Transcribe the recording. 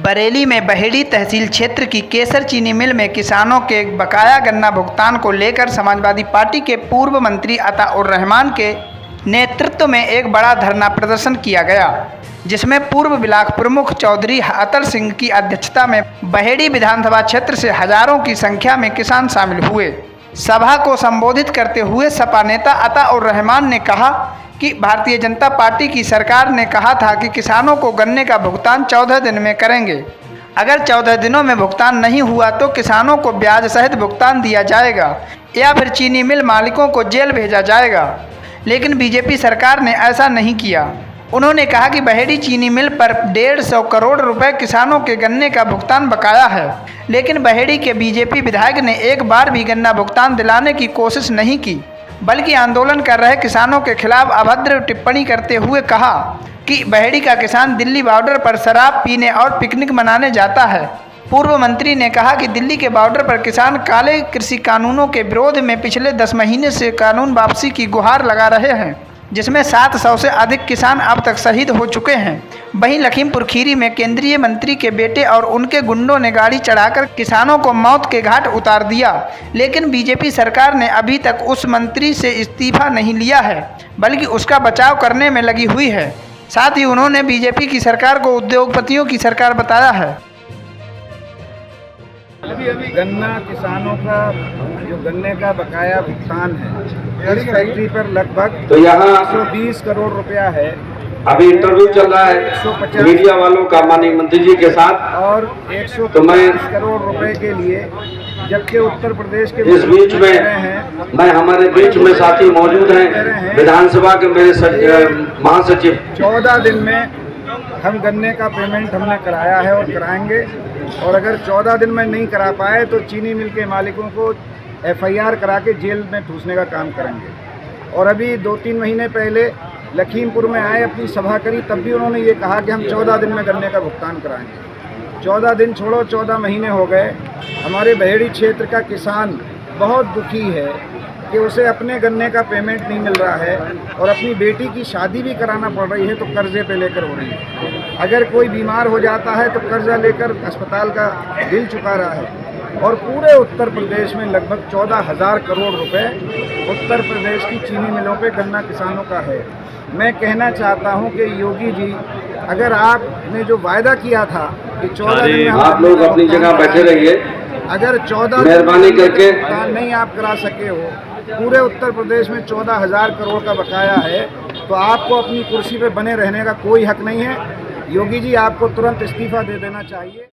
बरेली में बहेड़ी तहसील क्षेत्र की केसर चीनी मिल में किसानों के बकाया गन्ना भुगतान को लेकर समाजवादी पार्टी के पूर्व मंत्री अताउर रहमान के नेतृत्व में एक बड़ा धरना प्रदर्शन किया गया, जिसमें पूर्व ब्लॉक प्रमुख चौधरी अतर सिंह की अध्यक्षता में बहेड़ी विधानसभा क्षेत्र से हजारों की संख्या में किसान शामिल हुए। सभा को संबोधित करते हुए सपा नेता अताउर रहमान ने कहा कि भारतीय जनता पार्टी की सरकार ने कहा था कि किसानों को गन्ने का भुगतान 14 दिन में करेंगे। अगर 14 दिनों में भुगतान नहीं हुआ तो किसानों को ब्याज सहित भुगतान दिया जाएगा या फिर चीनी मिल मालिकों को जेल भेजा जाएगा, लेकिन बीजेपी सरकार ने ऐसा नहीं किया। उन्होंने कहा कि बहेड़ी चीनी मिल पर 150 करोड़ रुपए किसानों के गन्ने का भुगतान बकाया है, लेकिन बहेड़ी के बीजेपी विधायक ने एक बार भी गन्ना भुगतान दिलाने की कोशिश नहीं की, बल्कि आंदोलन कर रहे किसानों के खिलाफ अभद्र टिप्पणी करते हुए कहा कि बहेड़ी का किसान दिल्ली बॉर्डर पर शराब पीने और पिकनिक मनाने जाता है। पूर्व मंत्री ने कहा कि दिल्ली के बॉर्डर पर किसान काले कृषि कानूनों के विरोध में पिछले 10 महीने से कानून वापसी की गुहार लगा रहे हैं, जिसमें 700 से अधिक किसान अब तक शहीद हो चुके हैं। वहीं लखीमपुर खीरी में केंद्रीय मंत्री के बेटे और उनके गुंडों ने गाड़ी चढ़ाकर किसानों को मौत के घाट उतार दिया, लेकिन बीजेपी सरकार ने अभी तक उस मंत्री से इस्तीफा नहीं लिया है, बल्कि उसका बचाव करने में लगी हुई है। साथ ही उन्होंने बीजेपी की सरकार को उद्योगपतियों की सरकार बताया है। गन्ना किसानों का जो गन्ने का बकाया भुगतान है इस फैक्ट्री पर लगभग तो यहाँ 120 करोड़ रुपया है। अभी इंटरव्यू चल रहा है मीडिया वालों का माननीय मंत्री जी के साथ, और 150 करोड़ रुपए के लिए, जबकि उत्तर प्रदेश के इस बीच में मैं हमारे बीच में साथी मौजूद हैं विधानसभा के मेरे महासचिव। 14 दिन में हम गन्ने का पेमेंट हमने कराया है और कराएंगे, और अगर 14 दिन में नहीं करा पाए तो चीनी मिल के मालिकों को FIR करा के जेल में ठूसने का काम करेंगे। और अभी 2-3 महीने पहले लखीमपुर में आए, अपनी सभा करी, तब भी उन्होंने ये कहा कि हम 14 दिन में गन्ने का भुगतान कराएंगे। 14 दिन छोड़ो, 14 महीने हो गए। हमारे बहेड़ी क्षेत्र का किसान बहुत दुखी है कि उसे अपने गन्ने का पेमेंट नहीं मिल रहा है, और अपनी बेटी की शादी भी कराना पड़ रही है तो कर्जे पे लेकर हो रही है। अगर कोई बीमार हो जाता है तो कर्जा लेकर अस्पताल का बिल चुका रहा है। और पूरे उत्तर प्रदेश में लगभग 14,000 करोड़ रुपए उत्तर प्रदेश की चीनी मिलों पे गन्ना किसानों का है। मैं कहना चाहता हूं कि योगी जी, अगर आपने जो वायदा किया था कि 14 दिन में आप लोग अपनी जगह बैठे रहिए, अगर 14 मेहरबानी करके नहीं आप करा सके हो, पूरे उत्तर प्रदेश में 14,000 करोड़ का बकाया है, तो आपको अपनी कुर्सी पे बने रहने का कोई हक नहीं है। योगी जी, आपको तुरंत इस्तीफा दे देना चाहिए।